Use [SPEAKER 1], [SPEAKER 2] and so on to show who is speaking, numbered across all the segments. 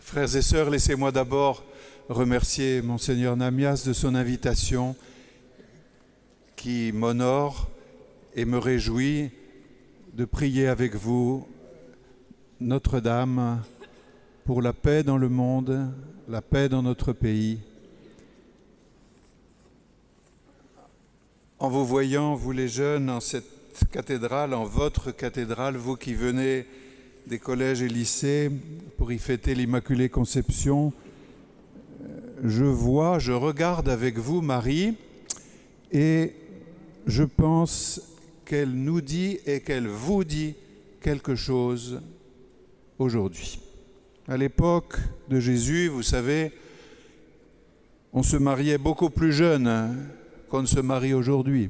[SPEAKER 1] Frères et sœurs, laissez-moi d'abord remercier Monseigneur Namias de son invitation qui m'honore et me réjouit de prier avec vous Notre-Dame pour la paix dans le monde, la paix dans notre pays. En vous voyant, vous les jeunes, en cette cathédrale, en votre cathédrale, vous qui venez des collèges et lycées pour y fêter l'Immaculée Conception, je regarde avec vous Marie et je pense qu'elle nous dit et qu'elle vous dit quelque chose aujourd'hui. À l'époque de Jésus, vous savez, on se mariait beaucoup plus jeune qu'on ne se marie aujourd'hui.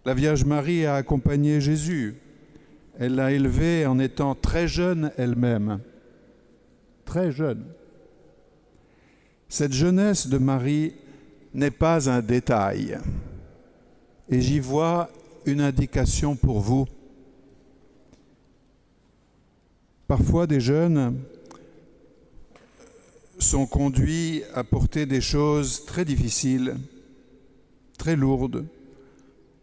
[SPEAKER 1] La Vierge Marie a accompagné Jésus. Elle l'a élevé en étant très jeune elle-même. Très jeune. Cette jeunesse de Marie n'est pas un détail. Et j'y vois une indication pour vous. Parfois, des jeunes sont conduits à porter des choses très difficiles, très lourdes,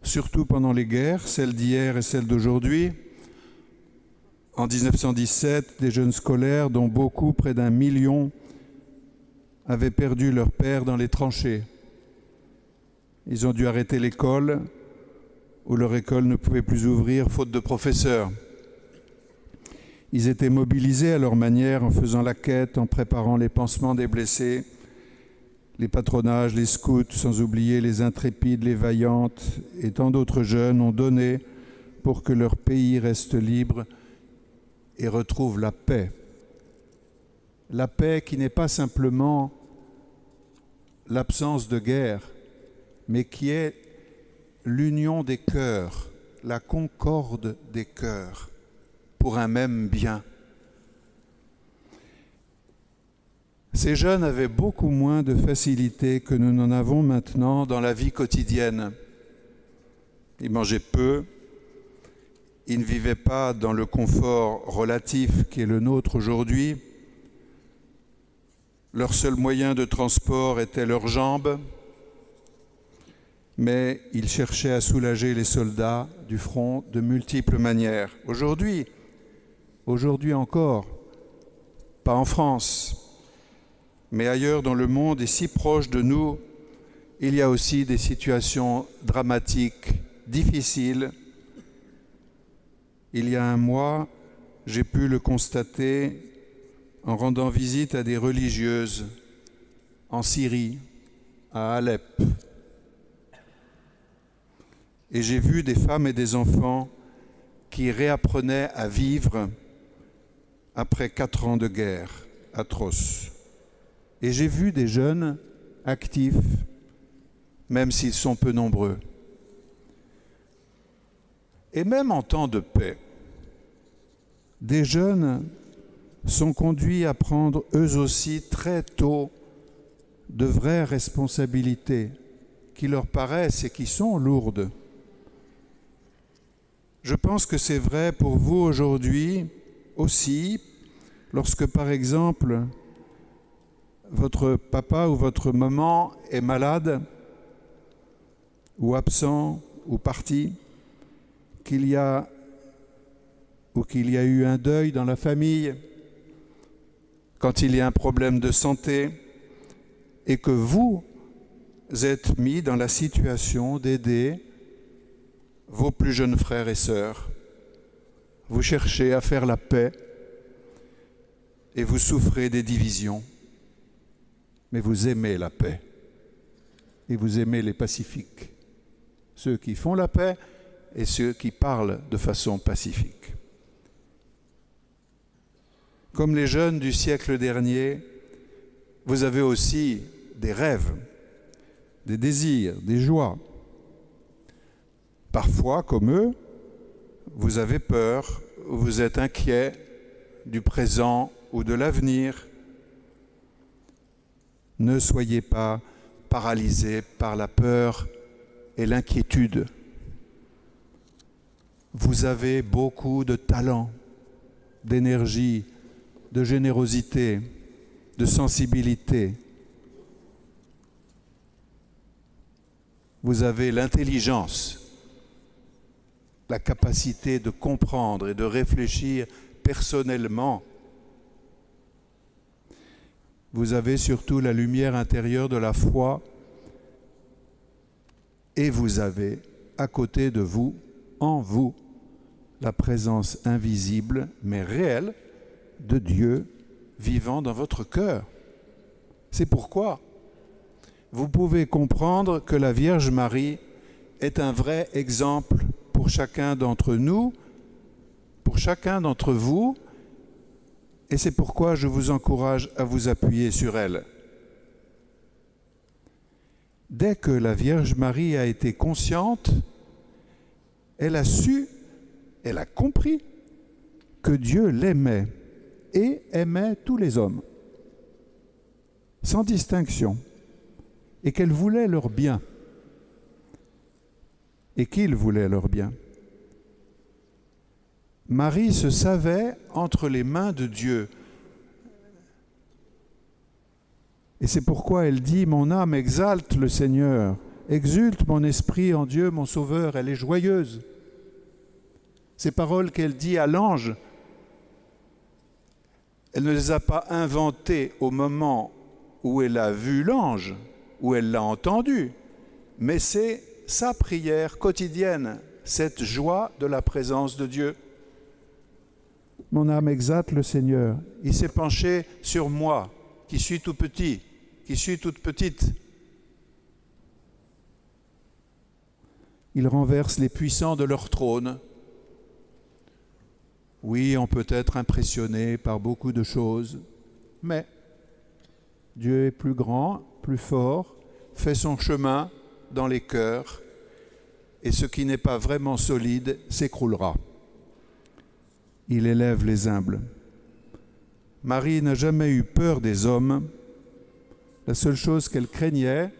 [SPEAKER 1] surtout pendant les guerres, celles d'hier et celles d'aujourd'hui. En 1917, des jeunes scolaires, dont beaucoup, près d'1 million, avaient perdu leur père dans les tranchées. Ils ont dû arrêter l'école, où leur école ne pouvait plus ouvrir, faute de professeurs. Ils étaient mobilisés à leur manière, en faisant la quête, en préparant les pansements des blessés, les patronages, les scouts, sans oublier les intrépides, les vaillantes, et tant d'autres jeunes ont donné pour que leur pays reste libre et retrouve la paix. La paix qui n'est pas simplement l'absence de guerre, mais qui est l'union des cœurs, la concorde des cœurs, pour un même bien. Ces jeunes avaient beaucoup moins de facilité que nous n'en avons maintenant dans la vie quotidienne. Ils mangeaient peu, ils ne vivaient pas dans le confort relatif qui est le nôtre aujourd'hui. Leur seul moyen de transport était leurs jambes, mais ils cherchaient à soulager les soldats du front de multiples manières. Aujourd'hui encore, pas en France, mais ailleurs dans le monde et si proche de nous, il y a aussi des situations dramatiques, difficiles. Il y a un mois, j'ai pu le constater en rendant visite à des religieuses en Syrie, à Alep. Et j'ai vu des femmes et des enfants qui réapprenaient à vivre après 4 ans de guerre atroce. Et j'ai vu des jeunes actifs, même s'ils sont peu nombreux. Et même en temps de paix, des jeunes sont conduits à prendre eux aussi très tôt de vraies responsabilités qui leur paraissent et qui sont lourdes. Je pense que c'est vrai pour vous aujourd'hui aussi, lorsque par exemple votre papa ou votre maman est malade ou absent ou parti, qu'il y a eu un deuil dans la famille, quand il y a un problème de santé, et que vous êtes mis dans la situation d'aider vos plus jeunes frères et sœurs. Vous cherchez à faire la paix et vous souffrez des divisions, mais vous aimez la paix et vous aimez les pacifiques, ceux qui font la paix et ceux qui parlent de façon pacifique. Comme les jeunes du siècle dernier, vous avez aussi des rêves, des désirs, des joies. Parfois, comme eux, vous avez peur, vous êtes inquiet du présent ou de l'avenir. Ne soyez pas paralysés par la peur et l'inquiétude. Vous avez beaucoup de talent, d'énergie, de générosité, de sensibilité. Vous avez l'intelligence, la capacité de comprendre et de réfléchir personnellement. Vous avez surtout la lumière intérieure de la foi et vous avez à côté de vous, en vous, la présence invisible mais réelle de Dieu vivant dans votre cœur. C'est pourquoi vous pouvez comprendre que la Vierge Marie est un vrai exemple pour chacun d'entre nous, pour chacun d'entre vous, et c'est pourquoi je vous encourage à vous appuyer sur elle. Dès que la Vierge Marie a été consciente, elle a su, elle a compris que Dieu l'aimait et aimait tous les hommes, sans distinction, et qu'elle voulait leur bien, et qu'il voulait leur bien. Marie se savait entre les mains de Dieu. Et c'est pourquoi elle dit « Mon âme exalte le Seigneur, exulte mon esprit en Dieu, mon Sauveur. » Elle est joyeuse. Ces paroles qu'elle dit à l'ange, elle ne les a pas inventées au moment où elle a vu l'ange, où elle l'a entendu, mais c'est sa prière quotidienne, cette joie de la présence de Dieu. Mon âme exalte le Seigneur. Il s'est penché sur moi, qui suis tout petit, qui suis toute petite. Il renverse les puissants de leur trône. Oui, on peut être impressionné par beaucoup de choses, mais Dieu est plus grand, plus fort, fait son chemin dans les cœurs, et ce qui n'est pas vraiment solide s'écroulera. Il élève les humbles. Marie n'a jamais eu peur des hommes. La seule chose qu'elle craignait,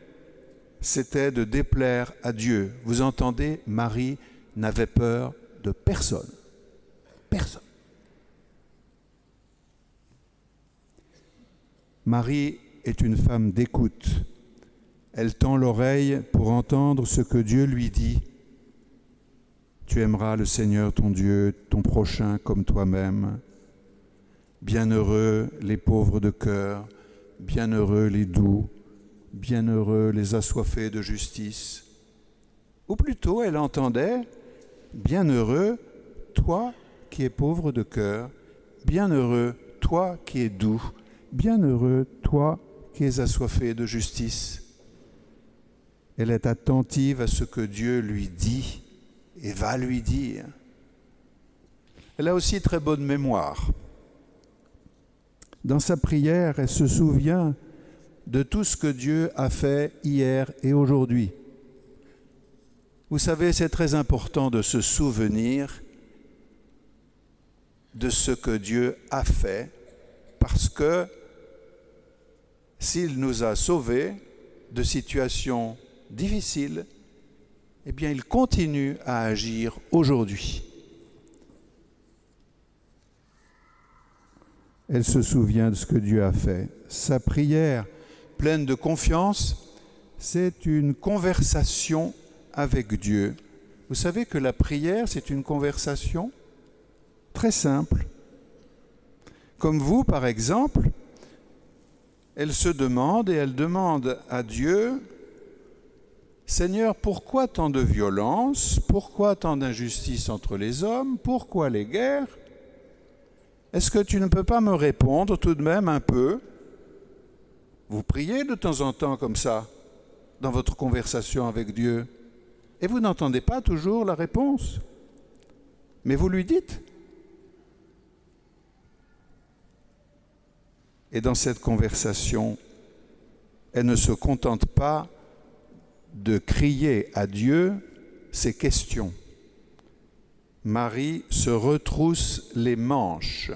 [SPEAKER 1] c'était de déplaire à Dieu. Vous entendez, Marie n'avait peur de personne. Personne. Marie est une femme d'écoute. Elle tend l'oreille pour entendre ce que Dieu lui dit. Tu aimeras le Seigneur ton Dieu, ton prochain comme toi-même. Bienheureux les pauvres de cœur, bienheureux les doux, bienheureux les assoiffés de justice. Ou plutôt, elle entendait, bienheureux toi qui es pauvre de cœur, bienheureux toi qui es doux, bienheureux toi qui es assoiffé de justice. Elle est attentive à ce que Dieu lui dit et va lui dire. Elle a aussi très bonne mémoire. Dans sa prière, elle se souvient de tout ce que Dieu a fait hier et aujourd'hui. Vous savez, c'est très important de se souvenir de ce que Dieu a fait, parce que s'il nous a sauvés de situations difficiles, eh bien, il continue à agir aujourd'hui. Elle se souvient de ce que Dieu a fait. Sa prière, pleine de confiance, c'est une conversation avec Dieu. Vous savez que la prière, c'est une conversation très simple. Comme vous, par exemple, elle se demande et elle demande à Dieu, Seigneur, pourquoi tant de violence? Pourquoi tant d'injustice entre les hommes? Pourquoi les guerres? Est-ce que tu ne peux pas me répondre tout de même un peu? Vous priez de temps en temps comme ça, dans votre conversation avec Dieu, et vous n'entendez pas toujours la réponse. Mais vous lui dites. Et dans cette conversation, elle ne se contente pas de crier à Dieu ses questions. Marie se retrousse les manches.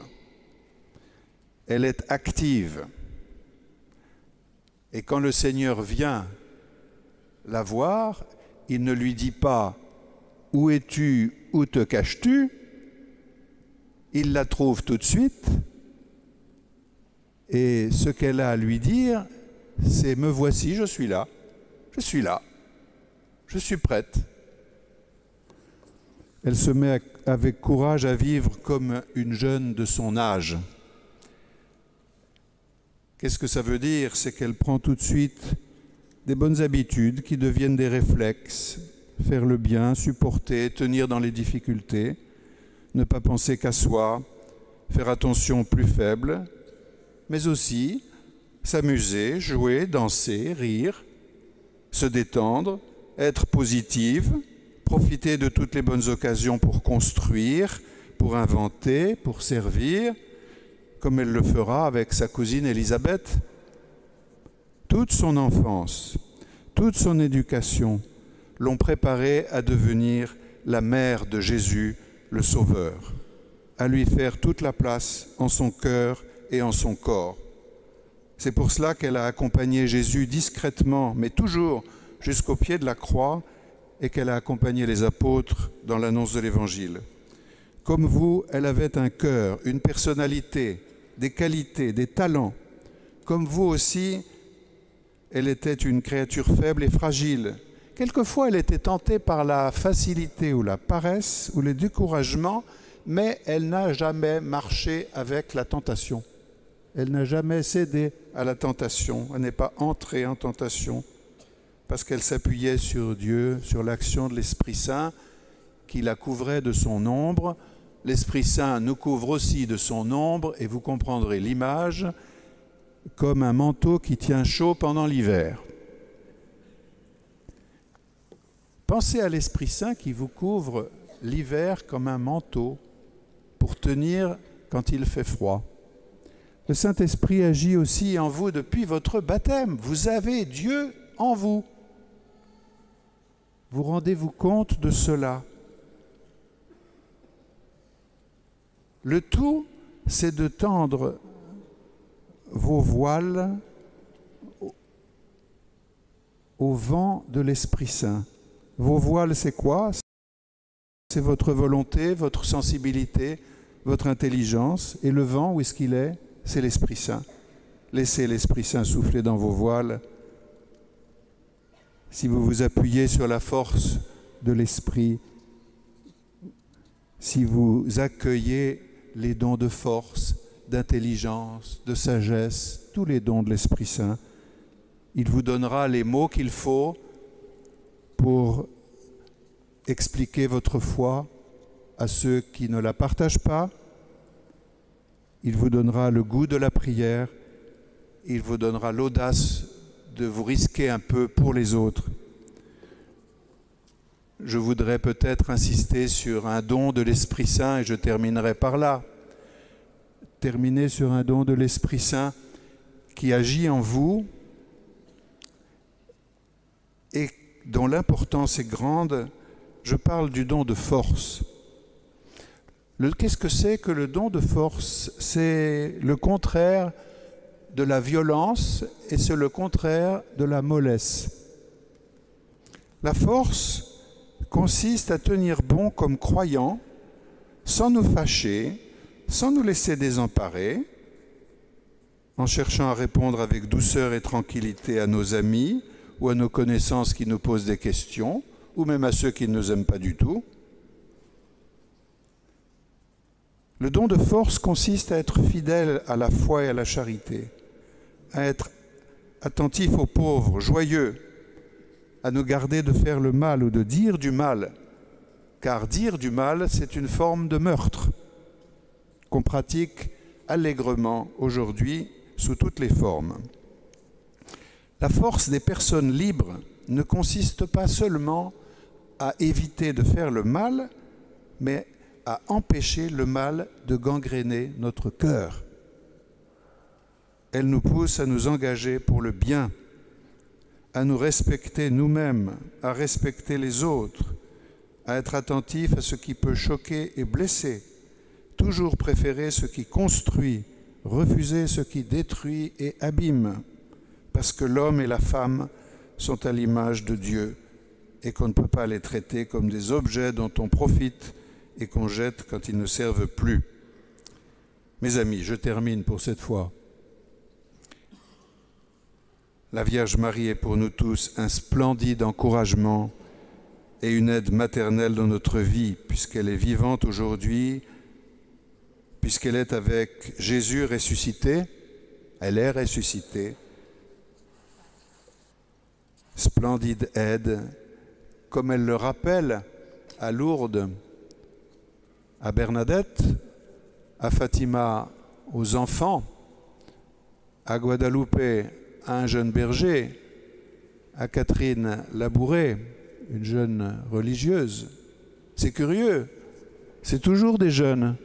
[SPEAKER 1] Elle est active. Et quand le Seigneur vient la voir, il ne lui dit pas « Où es-tu? Où te caches-tu ?» Il la trouve tout de suite Et ce qu'elle a à lui dire, c'est « Me voici, je suis là, je suis là, je suis prête ». Elle se met avec courage à vivre comme une jeune de son âge. Qu'est-ce que ça veut dire? C'est qu'elle prend tout de suite des bonnes habitudes qui deviennent des réflexes. Faire le bien, supporter, tenir dans les difficultés, ne pas penser qu'à soi, faire attention aux plus faibles, mais aussi s'amuser, jouer, danser, rire, se détendre, être positive, profiter de toutes les bonnes occasions pour construire, pour inventer, pour servir, comme elle le fera avec sa cousine Élisabeth. Toute son enfance, toute son éducation l'ont préparée à devenir la mère de Jésus, le Sauveur, à lui faire toute la place en son cœur et en son corps. C'est pour cela qu'elle a accompagné Jésus discrètement, mais toujours jusqu'au pied de la croix, et qu'elle a accompagné les apôtres dans l'annonce de l'Évangile. Comme vous, elle avait un cœur, une personnalité, des qualités, des talents. Comme vous aussi, elle était une créature faible et fragile. Quelquefois, elle était tentée par la facilité ou la paresse ou le découragement, mais elle n'a jamais marché avec la tentation. Elle n'a jamais cédé à la tentation. Elle n'est pas entrée en tentation parce qu'elle s'appuyait sur Dieu, sur l'action de l'Esprit Saint qui la couvrait de son ombre. L'Esprit Saint nous couvre aussi de son ombre et vous comprendrez l'image comme un manteau qui tient chaud pendant l'hiver. Pensez à l'Esprit Saint qui vous couvre l'hiver comme un manteau pour tenir quand il fait froid. Le Saint-Esprit agit aussi en vous depuis votre baptême. Vous avez Dieu en vous. Vous rendez-vous compte de cela? Le tout, c'est de tendre vos voiles au vent de l'Esprit Saint. Vos voiles, c'est quoi? C'est votre volonté, votre sensibilité, votre intelligence. Et le vent, où est-ce qu'il est? C'est l'Esprit Saint. Laissez l'Esprit Saint souffler dans vos voiles. Si vous vous appuyez sur la force de l'Esprit, si vous accueillez les dons de force, d'intelligence, de sagesse, tous les dons de l'Esprit Saint, il vous donnera les mots qu'il faut pour expliquer votre foi à ceux qui ne la partagent pas. Il vous donnera le goût de la prière. Il vous donnera l'audace de vous risquer un peu pour les autres. Je voudrais peut-être insister sur un don de l'Esprit Saint et je terminerai par là. Terminer sur un don de l'Esprit Saint qui agit en vous et dont l'importance est grande. Je parle du don de force. Qu'est-ce que c'est que le don de force? C'est le contraire de la violence et c'est le contraire de la mollesse. La force consiste à tenir bon comme croyants, sans nous fâcher, sans nous laisser désemparer, en cherchant à répondre avec douceur et tranquillité à nos amis ou à nos connaissances qui nous posent des questions, ou même à ceux qui ne nous aiment pas du tout. Le don de force consiste à être fidèle à la foi et à la charité, à être attentif aux pauvres, joyeux, à nous garder de faire le mal ou de dire du mal, car dire du mal, c'est une forme de meurtre qu'on pratique allègrement aujourd'hui sous toutes les formes. La force des personnes libres ne consiste pas seulement à éviter de faire le mal, mais à empêcher le mal de gangréner notre cœur. Elle nous pousse à nous engager pour le bien, à nous respecter nous-mêmes, à respecter les autres, à être attentifs à ce qui peut choquer et blesser, toujours préférer ce qui construit, refuser ce qui détruit et abîme, parce que l'homme et la femme sont à l'image de Dieu et qu'on ne peut pas les traiter comme des objets dont on profite et qu'on jette quand ils ne servent plus. Mes amis, je termine pour cette fois. La Vierge Marie est pour nous tous un splendide encouragement et une aide maternelle dans notre vie, puisqu'elle est vivante aujourd'hui, puisqu'elle est avec Jésus ressuscité, elle est ressuscitée. Splendide aide, comme elle le rappelle à Lourdes, à Bernadette, à Fatima, aux enfants, à Guadalupe, à un jeune berger, à Catherine Labouré, une jeune religieuse. C'est curieux, c'est toujours des jeunes.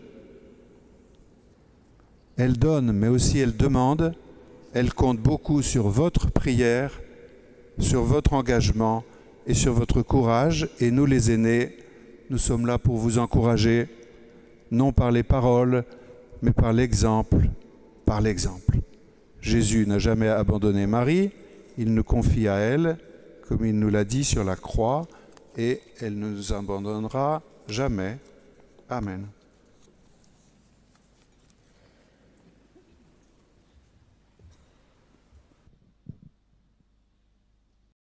[SPEAKER 1] Elle donne, mais aussi elle demande. Elle compte beaucoup sur votre prière, sur votre engagement et sur votre courage. Et nous, les aînés, nous sommes là pour vous encourager, non par les paroles, mais par l'exemple, par l'exemple. Jésus n'a jamais abandonné Marie, il nous confie à elle, comme il nous l'a dit sur la croix, et elle ne nous abandonnera jamais. Amen.